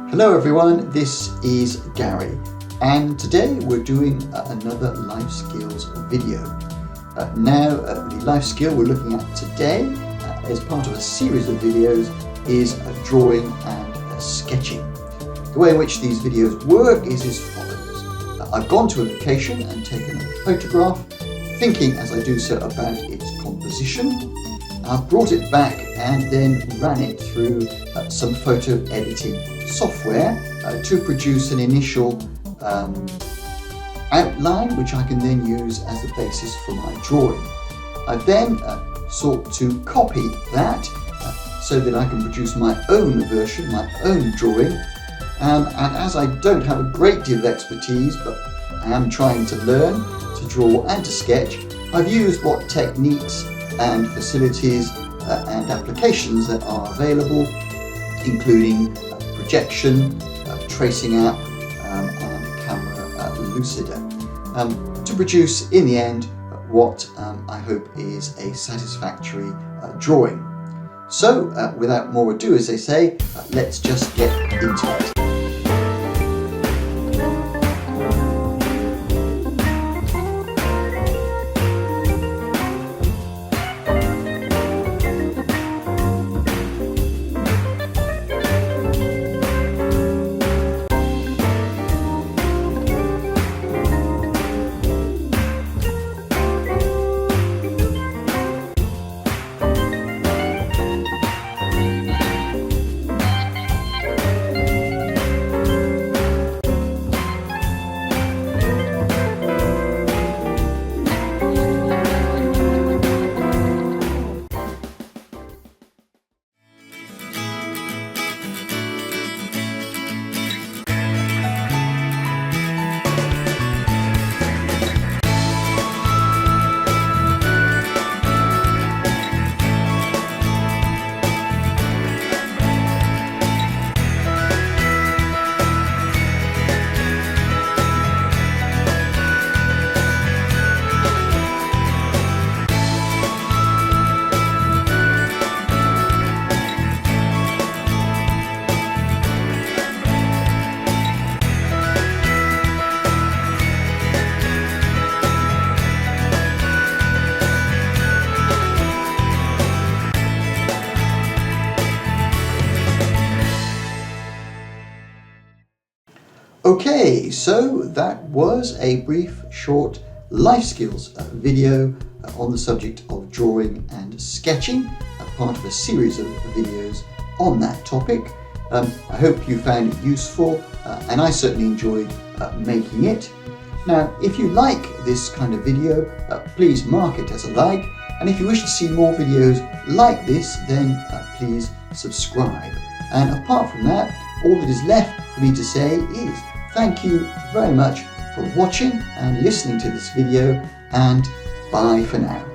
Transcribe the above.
Hello everyone, this is Gary, and today we're doing another life skills video. The life skill we're looking at today as part of a series of videos is drawing and sketching. The way in which these videos work is as follows. I've gone to a location and taken a photograph, thinking as I do so about its composition. I've brought it back and then ran it through some photo editing software to produce an initial outline which I can then use as the basis for my drawing. I then sought to copy that so that I can produce my own version, my own drawing, and as I don't have a great deal of expertise but I am trying to learn to draw and to sketch, I've used what techniques and facilities and applications that are available, including projection, tracing app and camera Lucida, to produce in the end what I hope is a satisfactory drawing. So without more ado, as they say, let's just get into it. Okay, so that was a brief, short life skills video on the subject of drawing and sketching, part of a series of videos on that topic. I hope you found it useful, and I certainly enjoyed making it. Now, if you like this kind of video, please mark it as a like, and if you wish to see more videos like this, then please subscribe. And apart from that, all that is left for me to say is thank you very much for watching and listening to this video, and bye for now.